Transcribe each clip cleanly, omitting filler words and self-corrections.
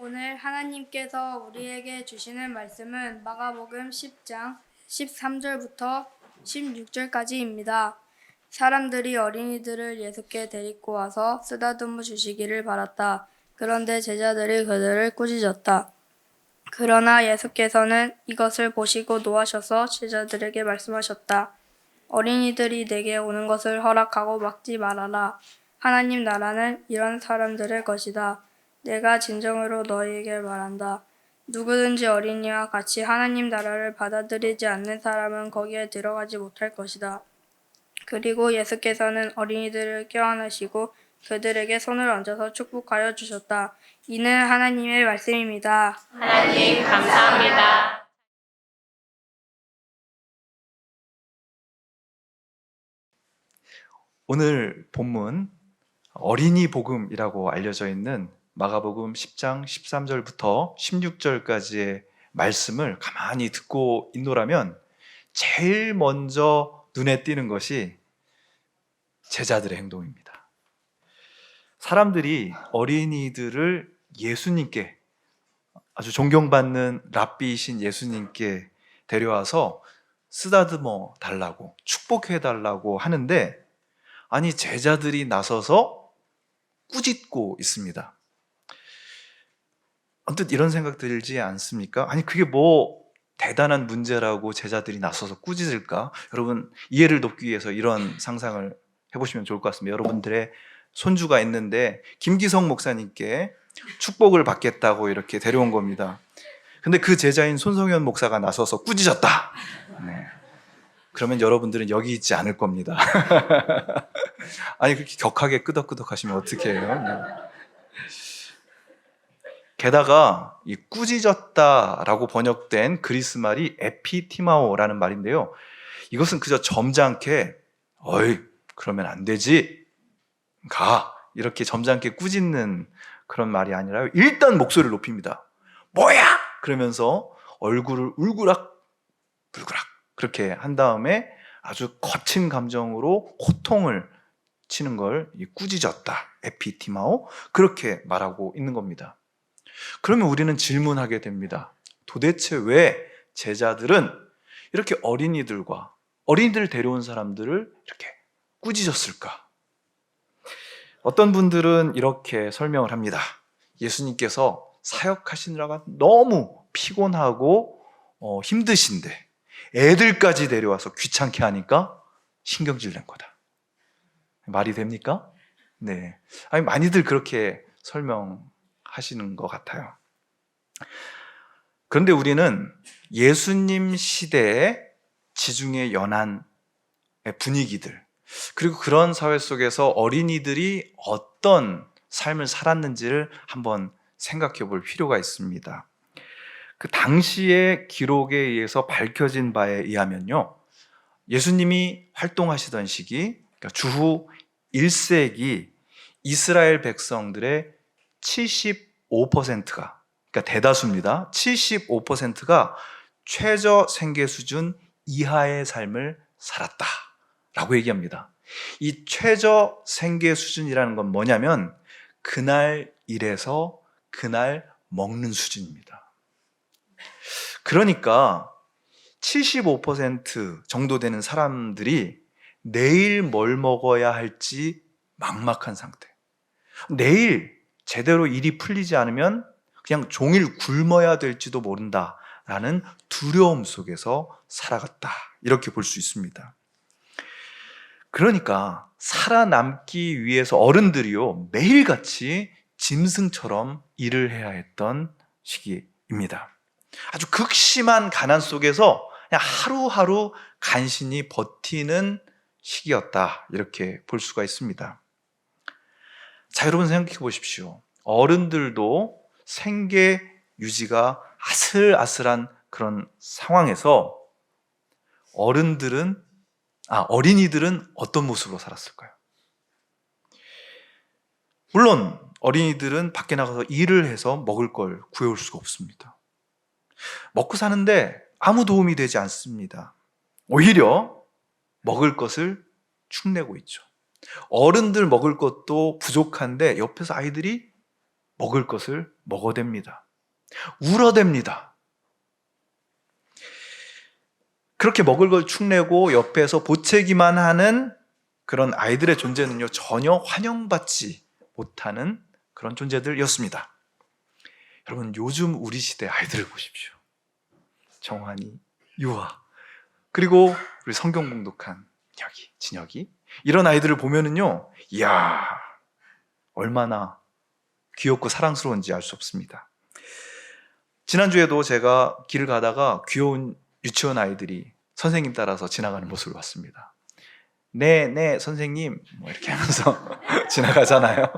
오늘 하나님께서 우리에게 주시는 말씀은 마가복음 10장 13절부터 16절까지입니다. 사람들이 어린이들을 예수께 데리고 와서 쓰다듬어 주시기를 바랐다. 그런데 제자들이 그들을 꾸짖었다. 그러나 예수께서는 이것을 보시고 노하셔서 제자들에게 말씀하셨다. 어린이들이 내게 오는 것을 허락하고 막지 말아라. 하나님 나라는 이런 사람들의 것이다. 내가 진정으로 너희에게 말한다. 누구든지 어린이와 같이 하나님 나라를 받아들이지 않는 사람은 거기에 들어가지 못할 것이다. 그리고 예수께서는 어린이들을 껴안으시고 그들에게 손을 얹어서 축복하여 주셨다. 이는 하나님의 말씀입니다. 하나님 감사합니다. 오늘 본문 어린이 복음이라고 알려져 있는 마가복음 10장 13절부터 16절까지의 말씀을 가만히 듣고 있노라면 제일 먼저 눈에 띄는 것이 제자들의 행동입니다. 사람들이 어린이들을 예수님께, 아주 존경받는 랍비이신 예수님께 데려와서 쓰다듬어 달라고, 축복해 달라고 하는데, 아니 제자들이 나서서 꾸짖고 있습니다. 언뜻 이런 생각 들지 않습니까? 아니 그게 뭐 대단한 문제라고 제자들이 나서서 꾸짖을까? 여러분 이해를 돕기 위해서 이런 상상을 해보시면 좋을 것 같습니다. 여러분들의 손주가 있는데 김기성 목사님께 축복을 받겠다고 이렇게 데려온 겁니다. 근데 그 제자인 손성현 목사가 나서서 꾸짖었다. 네. 그러면 여러분들은 여기 있지 않을 겁니다. 아니 그렇게 격하게 끄덕끄덕 하시면 어떡해요? 네. 게다가 이 꾸짖었다라고 번역된 그리스 말이 에피티마오라는 말인데요. 이것은 그저 점잖게 어이 그러면 안 되지 가 이렇게 점잖게 꾸짖는 그런 말이 아니라 일단 목소리를 높입니다. 뭐야? 그러면서 얼굴을 울그락 불그락 그렇게 한 다음에 아주 거친 감정으로 호통을 치는 걸 꾸짖었다. 에피티마오 그렇게 말하고 있는 겁니다. 그러면 우리는 질문하게 됩니다. 도대체 왜 제자들은 이렇게 어린이들을 데려온 사람들을 이렇게 꾸짖었을까? 어떤 분들은 이렇게 설명을 합니다. 예수님께서 사역하시느라가 너무 피곤하고 힘드신데 애들까지 데려와서 귀찮게 하니까 신경질 낸 거다. 말이 됩니까? 네. 아니, 많이들 그렇게 설명하시는 것 같아요. 그런데 우리는 예수님 시대의 지중해 연안의 분위기들, 그리고 그런 사회 속에서 어린이들이 어떤 삶을 살았는지를 한번 생각해 볼 필요가 있습니다. 그 당시의 기록에 의해서 밝혀진 바에 의하면요, 예수님이 활동하시던 시기, 그러니까 주후 1세기 이스라엘 백성들의 75%가, 그러니까 대다수입니다. 75%가 최저 생계 수준 이하의 삶을 살았다라고 얘기합니다. 이 최저 생계 수준이라는 건 뭐냐면 그날 일해서 그날 먹는 수준입니다. 그러니까 75% 정도 되는 사람들이 내일 뭘 먹어야 할지 막막한 상태. 내일 제대로 일이 풀리지 않으면 그냥 종일 굶어야 될지도 모른다라는 두려움 속에서 살아갔다. 이렇게 볼 수 있습니다. 그러니까 살아남기 위해서 어른들이요 매일같이 짐승처럼 일을 해야 했던 시기입니다. 아주 극심한 가난 속에서 그냥 하루하루 간신히 버티는 시기였다. 이렇게 볼 수가 있습니다. 자, 여러분 생각해 보십시오. 어른들도 생계 유지가 아슬아슬한 그런 상황에서 어린이들은 어떤 모습으로 살았을까요? 물론 어린이들은 밖에 나가서 일을 해서 먹을 걸 구해올 수가 없습니다. 먹고 사는데 아무 도움이 되지 않습니다. 오히려 먹을 것을 축내고 있죠. 어른들 먹을 것도 부족한데 옆에서 아이들이 먹을 것을 먹어댑니다. 울어댑니다. 그렇게 먹을 걸 축내고 옆에서 보채기만 하는 그런 아이들의 존재는요, 전혀 환영받지 못하는 그런 존재들이었습니다. 여러분, 요즘 우리 시대 아이들을 보십시오. 정환이, 유아, 그리고 우리 성경 공독한 진혁이 이런 아이들을 보면은요, 이야, 얼마나 귀엽고 사랑스러운지 알 수 없습니다. 지난주에도 제가 길을 가다가 귀여운 유치원 아이들이 선생님 따라서 지나가는 모습을 봤습니다. 네, 선생님, 뭐 이렇게 하면서 지나가잖아요.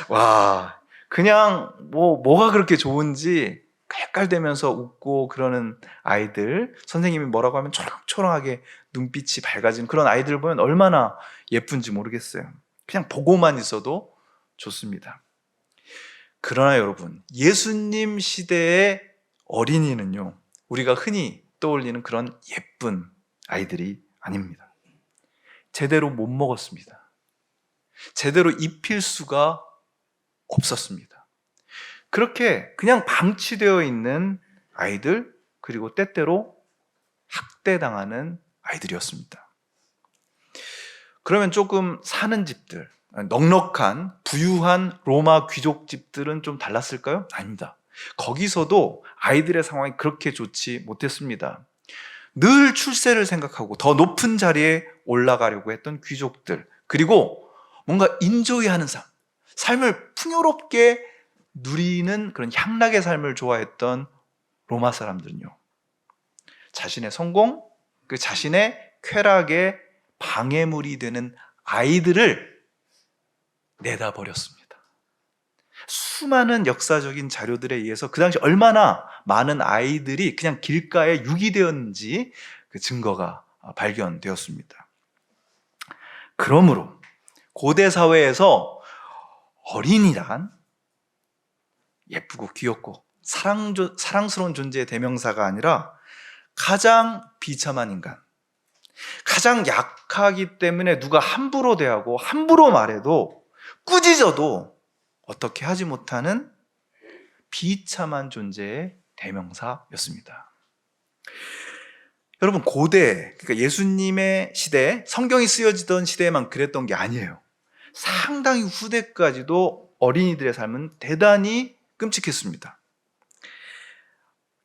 와, 그냥 뭐가 그렇게 좋은지 깔깔대면서 웃고 그러는 아이들, 선생님이 뭐라고 하면 초롱초롱하게 눈빛이 밝아진 그런 아이들을 보면 얼마나 예쁜지 모르겠어요. 그냥 보고만 있어도 좋습니다. 그러나 여러분, 예수님 시대의 어린이는요, 우리가 흔히 떠올리는 그런 예쁜 아이들이 아닙니다. 제대로 못 먹었습니다. 제대로 입힐 수가 없었습니다. 그렇게 그냥 방치되어 있는 아이들, 그리고 때때로 학대당하는 아이들이었습니다. 그러면 조금 사는 집들, 넉넉한 부유한 로마 귀족 집들은 좀 달랐을까요? 아닙니다. 거기서도 아이들의 상황이 그렇게 좋지 못했습니다. 늘 출세를 생각하고 더 높은 자리에 올라가려고 했던 귀족들, 그리고 뭔가 인조이하는 삶을 풍요롭게 누리는 그런 향락의 삶을 좋아했던 로마 사람들은요, 자신의 성공, 그 자신의 쾌락의 방해물이 되는 아이들을 내다버렸습니다. 수많은 역사적인 자료들에 의해서 그 당시 얼마나 많은 아이들이 그냥 길가에 유기되었는지 그 증거가 발견되었습니다. 그러므로 고대 사회에서 어린이란 예쁘고 귀엽고 사랑스러운 존재의 대명사가 아니라 가장 비참한 인간, 가장 약하기 때문에 누가 함부로 대하고 함부로 말해도 꾸짖어도 어떻게 하지 못하는 비참한 존재의 대명사였습니다. 여러분, 고대, 그러니까 예수님의 시대, 성경이 쓰여지던 시대에만 그랬던 게 아니에요. 상당히 후대까지도 어린이들의 삶은 대단히 끔찍했습니다.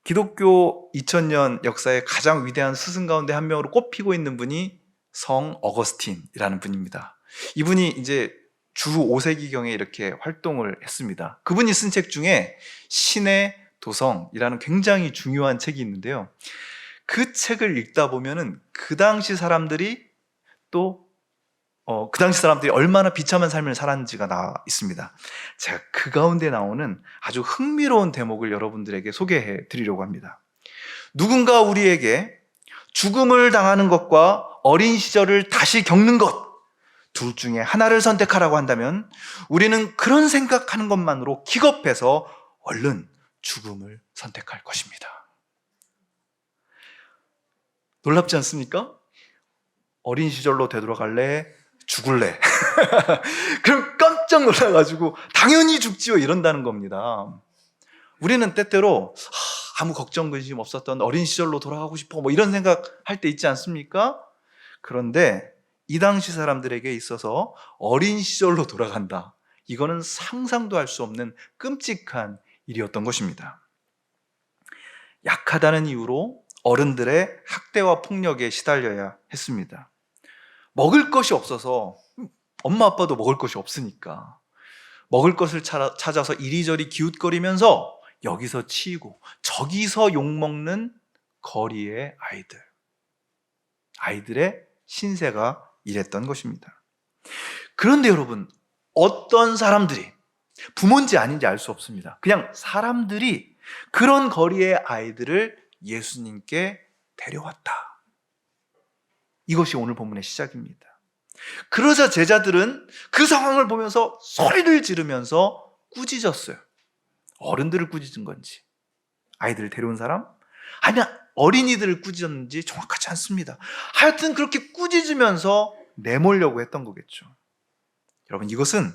기독교 2000년 역사의 가장 위대한 스승 가운데 한 명으로 꼽히고 있는 분이 성 어거스틴이라는 분입니다. 이분이 이제 주 5세기경에 이렇게 활동을 했습니다. 그분이 쓴 책 중에 신의 도성이라는 굉장히 중요한 책이 있는데요. 그 책을 읽다 보면은 그 당시 사람들이 얼마나 비참한 삶을 살았는지가 나와 있습니다. 제가 그 가운데 나오는 아주 흥미로운 대목을 여러분들에게 소개해 드리려고 합니다. 누군가 우리에게 죽음을 당하는 것과 어린 시절을 다시 겪는 것, 둘 중에 하나를 선택하라고 한다면 우리는 그런 생각하는 것만으로 기겁해서 얼른 죽음을 선택할 것입니다. 놀랍지 않습니까? 어린 시절로 되돌아갈래? 죽을래? 그럼 깜짝 놀라가지고 당연히 죽지요 이런다는 겁니다. 우리는 때때로 아무 걱정 근심 없었던 어린 시절로 돌아가고 싶어 뭐 이런 생각할 때 있지 않습니까? 그런데 이 당시 사람들에게 있어서 어린 시절로 돌아간다, 이거는 상상도 할 수 없는 끔찍한 일이었던 것입니다. 약하다는 이유로 어른들의 학대와 폭력에 시달려야 했습니다. 먹을 것이 없어서, 엄마 아빠도 먹을 것이 없으니까 먹을 것을 찾아서 이리저리 기웃거리면서 여기서 치이고 저기서 욕먹는 거리의 아이들의 신세가 이랬던 것입니다. 그런데 여러분, 어떤 사람들이, 부모인지 아닌지 알 수 없습니다. 그냥 사람들이 그런 거리의 아이들을 예수님께 데려왔다. 이것이 오늘 본문의 시작입니다. 그러자 제자들은 그 상황을 보면서 소리를 지르면서 꾸짖었어요. 어른들을 꾸짖은 건지, 아이들을 데려온 사람, 아니면 어린이들을 꾸짖었는지 정확하지 않습니다. 하여튼 그렇게 꾸짖으면서 내몰려고 했던 거겠죠. 여러분, 이것은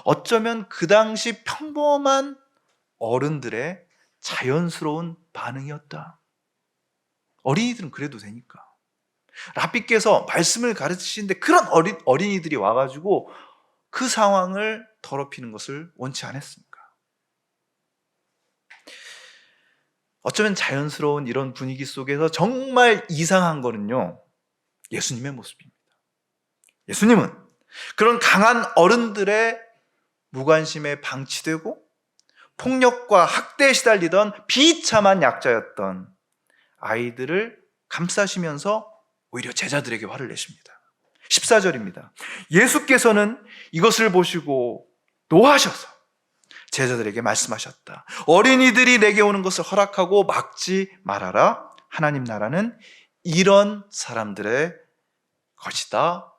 어쩌면 그 당시 평범한 어른들의 자연스러운 반응이었다. 어린이들은 그래도 되니까. 랍비께서 말씀을 가르치시는데 그런 어린이들이 와가지고 그 상황을 더럽히는 것을 원치 않았습니까? 어쩌면 자연스러운 이런 분위기 속에서 정말 이상한 거는요, 예수님의 모습입니다. 예수님은 그런 강한 어른들의 무관심에 방치되고 폭력과 학대에 시달리던 비참한 약자였던 아이들을 감싸시면서 오히려 제자들에게 화를 내십니다. 14절입니다. 예수께서는 이것을 보시고 노하셔서 제자들에게 말씀하셨다. 어린이들이 내게 오는 것을 허락하고 막지 말아라. 하나님 나라는 이런 사람들의 것이다.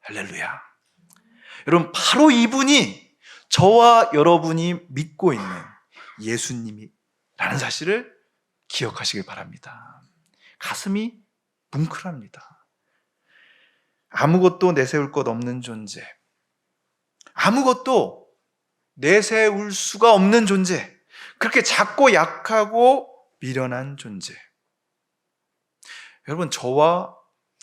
할렐루야. 여러분, 바로 이분이 저와 여러분이 믿고 있는 예수님이라는 사실을 기억하시길 바랍니다. 가슴이 뭉클합니다. 아무것도 내세울 것 없는 존재, 아무것도 내세울 수가 없는 존재, 그렇게 작고 약하고 미련한 존재. 여러분, 저와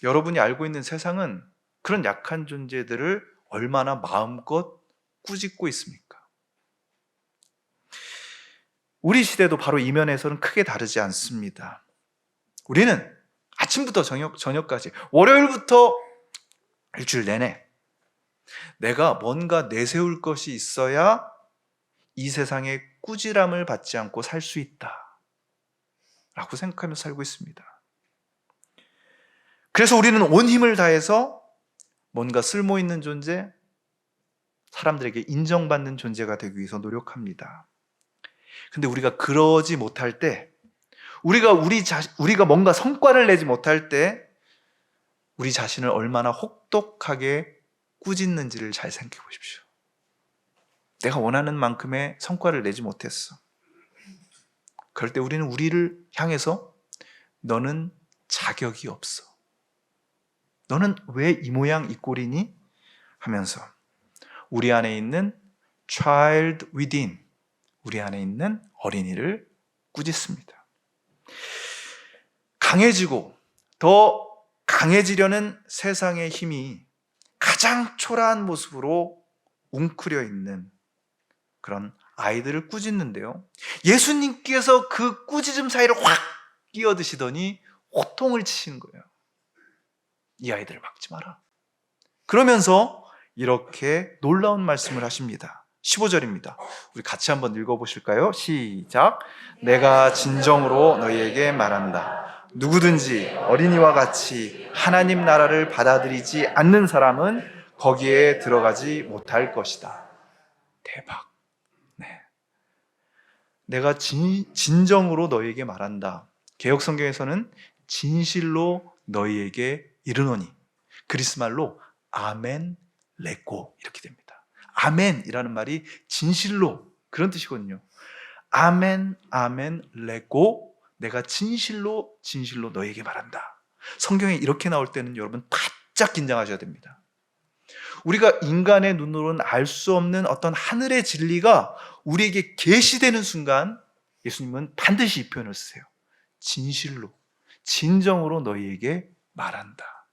여러분이 알고 있는 세상은 그런 약한 존재들을 얼마나 마음껏 꾸짖고 있습니까? 우리 시대도 바로 이 면에서는 크게 다르지 않습니다. 우리는 아침부터 저녁까지, 월요일부터 일주일 내내 내가 뭔가 내세울 것이 있어야 이 세상의 꾸지람을 받지 않고 살 수 있다 라고 생각하며 살고 있습니다. 그래서 우리는 온 힘을 다해서 뭔가 쓸모있는 존재, 사람들에게 인정받는 존재가 되기 위해서 노력합니다. 근데 우리가 그러지 못할 때, 우리가 뭔가 성과를 내지 못할 때 우리 자신을 얼마나 혹독하게 꾸짖는지를 잘 생각해 보십시오. 내가 원하는 만큼의 성과를 내지 못했어. 그럴 때 우리는 우리를 향해서 너는 자격이 없어. 너는 왜 이 모양 이 꼴이니? 하면서 우리 안에 있는 child within, 우리 안에 있는 어린이를 꾸짖습니다. 강해지고 더 강해지려는 세상의 힘이 가장 초라한 모습으로 웅크려 있는 그런 아이들을 꾸짖는데요, 예수님께서 그 꾸짖음 사이를 확 끼어드시더니 호통을 치시는 거예요. 이 아이들을 막지 마라. 그러면서 이렇게 놀라운 말씀을 하십니다. 15절입니다. 우리 같이 한번 읽어보실까요? 시작. 내가 진정으로 너희에게 말한다. 누구든지 어린이와 같이 하나님 나라를 받아들이지 않는 사람은 거기에 들어가지 못할 것이다. 대박. 네. 내가 진정으로 너희에게 말한다. 개역성경에서는 진실로 너희에게 이르노니, 그리스말로 아멘 레고 이렇게 됩니다. 아멘이라는 말이 진실로 그런 뜻이거든요. 아멘 아멘 레고, 내가 진실로 너희에게 말한다. 성경에 이렇게 나올 때는 여러분 바짝 긴장하셔야 됩니다. 우리가 인간의 눈으로는 알 수 없는 어떤 하늘의 진리가 우리에게 계시되는 순간 예수님은 반드시 이 표현을 쓰세요. 진실로, 진정으로 너희에게 말한다.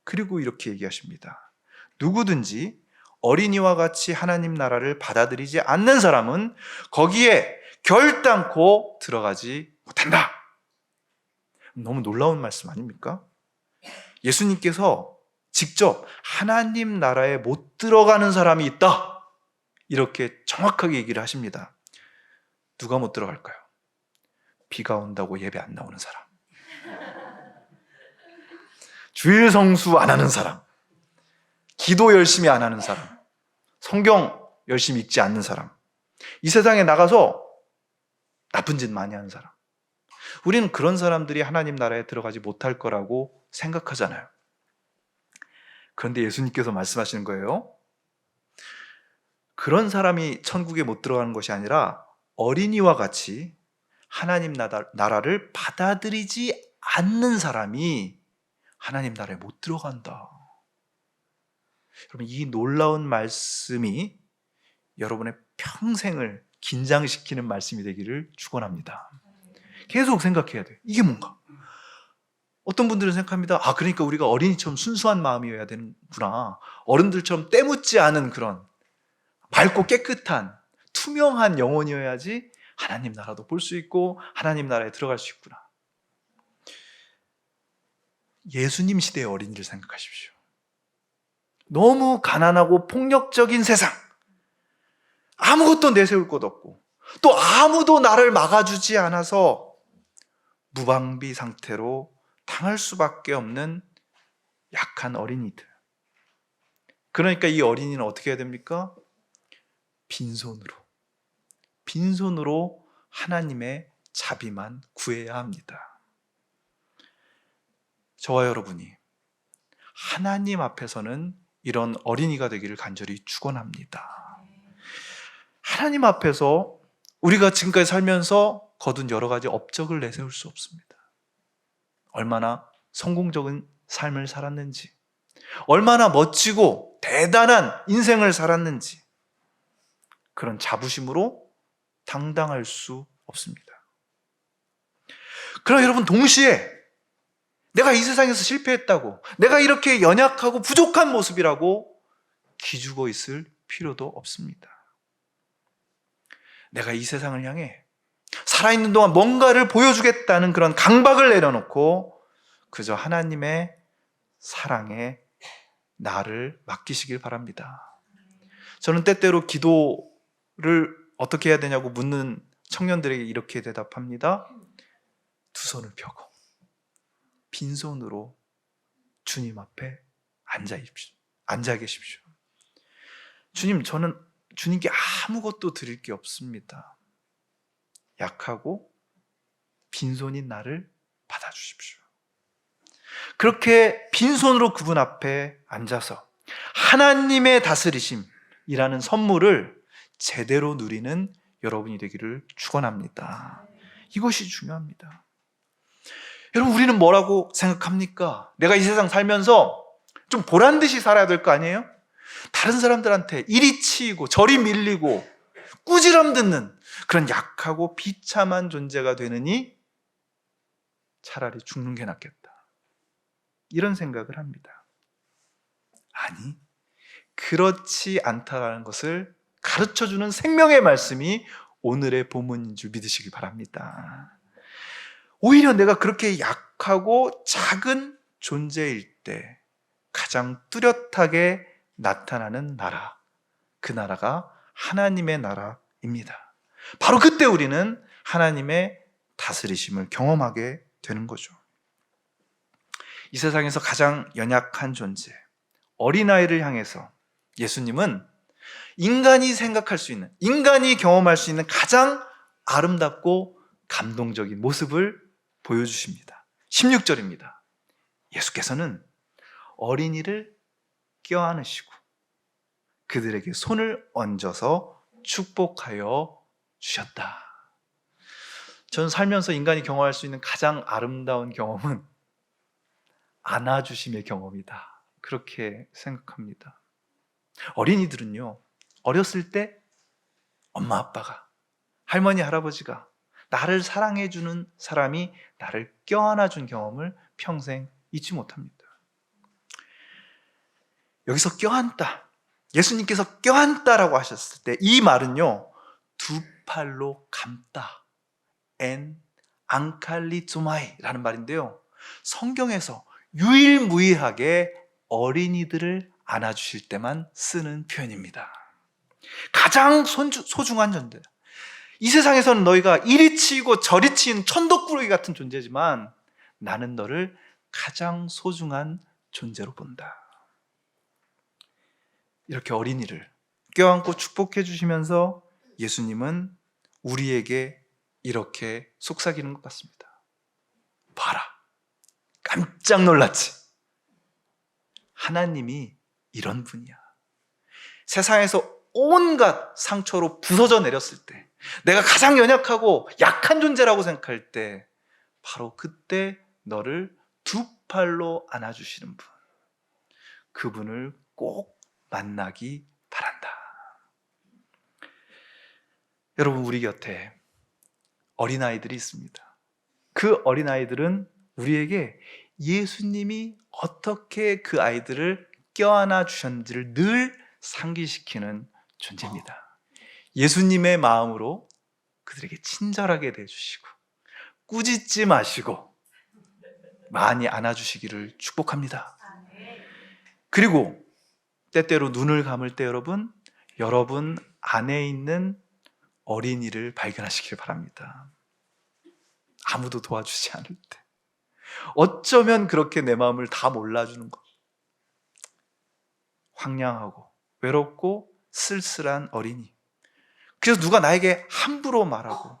그리고 이렇게 얘기하십니다. 누구든지 어린이와 같이 하나님 나라를 받아들이지 않는 사람은 거기에 결단코 들어가지 못한다. 너무 놀라운 말씀 아닙니까? 예수님께서 직접 하나님 나라에 못 들어가는 사람이 있다, 이렇게 정확하게 얘기를 하십니다. 누가 못 들어갈까요? 비가 온다고 예배 안 나오는 사람, 주일 성수 안 하는 사람, 기도 열심히 안 하는 사람, 성경 열심히 읽지 않는 사람, 이 세상에 나가서 나쁜 짓 많이 하는 사람. 우리는 그런 사람들이 하나님 나라에 들어가지 못할 거라고 생각하잖아요. 그런데 예수님께서 말씀하시는 거예요. 그런 사람이 천국에 못 들어가는 것이 아니라 어린이와 같이 하나님 나라를 받아들이지 않는 사람이 하나님 나라에 못 들어간다. 여러분, 이 놀라운 말씀이 여러분의 평생을 긴장시키는 말씀이 되기를 축원합니다. 계속 생각해야 돼요. 이게 뭔가? 어떤 분들은 생각합니다. 그러니까 우리가 어린이처럼 순수한 마음이어야 되는구나. 어른들처럼 때묻지 않은 그런 맑고 깨끗한 투명한 영혼이어야지 하나님 나라도 볼 수 있고 하나님 나라에 들어갈 수 있구나. 예수님 시대의 어린이를 생각하십시오. 너무 가난하고 폭력적인 세상, 아무것도 내세울 것 없고 또 아무도 나를 막아주지 않아서 무방비 상태로 당할 수밖에 없는 약한 어린이들. 그러니까 이 어린이는 어떻게 해야 됩니까? 빈손으로 하나님의 자비만 구해야 합니다. 저와 여러분이 하나님 앞에서는 이런 어린이가 되기를 간절히 축원합니다. 하나님 앞에서 우리가 지금까지 살면서 거둔 여러 가지 업적을 내세울 수 없습니다. 얼마나 성공적인 삶을 살았는지, 얼마나 멋지고 대단한 인생을 살았는지, 그런 자부심으로 당당할 수 없습니다. 그러나 여러분, 동시에 내가 이 세상에서 실패했다고, 내가 이렇게 연약하고 부족한 모습이라고 기죽어 있을 필요도 없습니다. 내가 이 세상을 향해 살아있는 동안 뭔가를 보여주겠다는 그런 강박을 내려놓고 그저 하나님의 사랑에 나를 맡기시길 바랍니다. 저는 때때로 기도를 어떻게 해야 되냐고 묻는 청년들에게 이렇게 대답합니다. 두 손을 펴고 빈손으로 주님 앞에 앉아 계십시오. 주님, 저는 주님께 아무것도 드릴 게 없습니다. 약하고 빈손인 나를 받아주십시오. 그렇게 빈손으로 그분 앞에 앉아서 하나님의 다스리심이라는 선물을 제대로 누리는 여러분이 되기를 축원합니다. 이것이 중요합니다. 여러분, 우리는 뭐라고 생각합니까? 내가 이 세상 살면서 좀 보란듯이 살아야 될 거 아니에요? 다른 사람들한테 이리 치이고 저리 밀리고 꾸지람 듣는 그런 약하고 비참한 존재가 되느니 차라리 죽는 게 낫겠다, 이런 생각을 합니다. 아니, 그렇지 않다라는 것을 가르쳐주는 생명의 말씀이 오늘의 본문인 줄 믿으시기 바랍니다. 오히려 내가 그렇게 약하고 작은 존재일 때 가장 뚜렷하게 나타나는 나라, 그 나라가 하나님의 나라입니다. 바로 그때 우리는 하나님의 다스리심을 경험하게 되는 거죠. 이 세상에서 가장 연약한 존재, 어린아이를 향해서 예수님은 인간이 생각할 수 있는, 인간이 경험할 수 있는 가장 아름답고 감동적인 모습을 보여주십니다. 16절입니다. 예수께서는 어린이를 껴안으시고 그들에게 손을 얹어서 축복하여 주셨다. 저는 살면서 인간이 경험할 수 있는 가장 아름다운 경험은 안아주심의 경험이다, 그렇게 생각합니다. 어린이들은요, 어렸을 때 엄마 아빠가, 할머니 할아버지가 나를 사랑해주는 사람이 나를 껴안아준 경험을 평생 잊지 못합니다. 여기서 껴안다, 예수님께서 껴안다라고 하셨을 때 이 말은요, 두 팔로 감다, 엔 앙칼리조마이라는 말인데요, 성경에서 유일무이하게 어린이들을 안아주실 때만 쓰는 표현입니다. 가장 소중한 존재, 이 세상에서는 너희가 이리 치이고 저리 치인 천덕꾸러기 같은 존재지만 나는 너를 가장 소중한 존재로 본다. 이렇게 어린이를 껴안고 축복해 주시면서 예수님은 우리에게 이렇게 속삭이는 것 같습니다. 봐라, 깜짝 놀랐지? 하나님이 이런 분이야. 세상에서 온갖 상처로 부서져 내렸을 때, 내가 가장 연약하고 약한 존재라고 생각할 때 바로 그때 너를 두 팔로 안아주시는 분, 그분을 꼭 만나기 바란다. 여러분, 우리 곁에 어린아이들이 있습니다. 그 어린아이들은 우리에게 예수님이 어떻게 그 아이들을 껴안아 주셨는지를 늘 상기시키는 존재입니다. 예수님의 마음으로 그들에게 친절하게 대해주시고 꾸짖지 마시고 많이 안아주시기를 축복합니다. 그리고 때때로 눈을 감을 때 여러분 안에 있는 어린이를 발견하시길 바랍니다. 아무도 도와주지 않을 때 어쩌면 그렇게 내 마음을 다 몰라주는 것, 황량하고 외롭고 쓸쓸한 어린이. 그래서 누가 나에게 함부로 말하고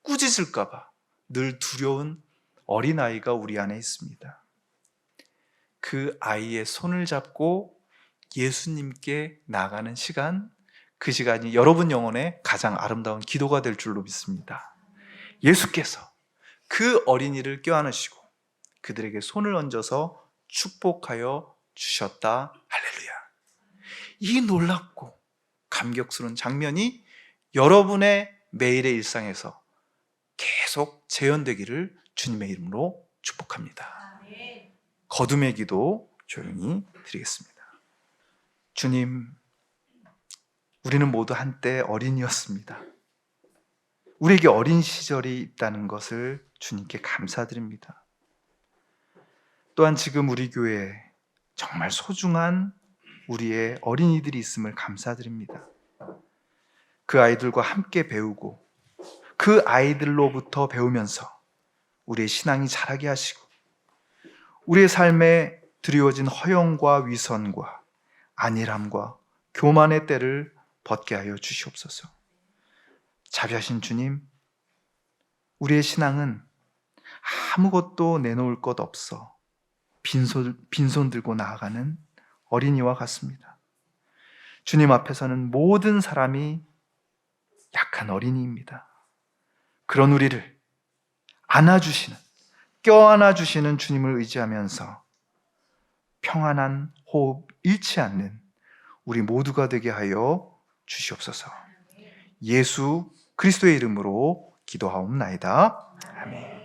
꾸짖을까 봐 늘 두려운 어린아이가 우리 안에 있습니다. 그 아이의 손을 잡고 예수님께 나가는 시간, 그 시간이 여러분 영혼의 가장 아름다운 기도가 될 줄로 믿습니다. 예수께서 그 어린이를 껴안으시고 그들에게 손을 얹어서 축복하여 주셨다. 할렐루야. 이 놀랍고 감격스러운 장면이 여러분의 매일의 일상에서 계속 재현되기를 주님의 이름으로 축복합니다. 거듭의 기도 조용히 드리겠습니다. 주님, 우리는 모두 한때 어린이였습니다. 우리에게 어린 시절이 있다는 것을 주님께 감사드립니다. 또한 지금 우리 교회에 정말 소중한 우리의 어린이들이 있음을 감사드립니다. 그 아이들과 함께 배우고 그 아이들로부터 배우면서 우리의 신앙이 자라게 하시고 우리의 삶에 드리워진 허영과 위선과 안일함과 교만의 때를 벗게 하여 주시옵소서. 자비하신 주님, 우리의 신앙은 아무것도 내놓을 것 없어 빈손 들고 나아가는 어린이와 같습니다. 주님 앞에서는 모든 사람이 약한 어린이입니다. 그런 우리를 안아주시는, 껴안아주시는 주님을 의지하면서 평안한 호흡 잃지 않는 우리 모두가 되게 하여 주시옵소서. 예수 그리스도의 이름으로 기도하옵나이다. 아멘.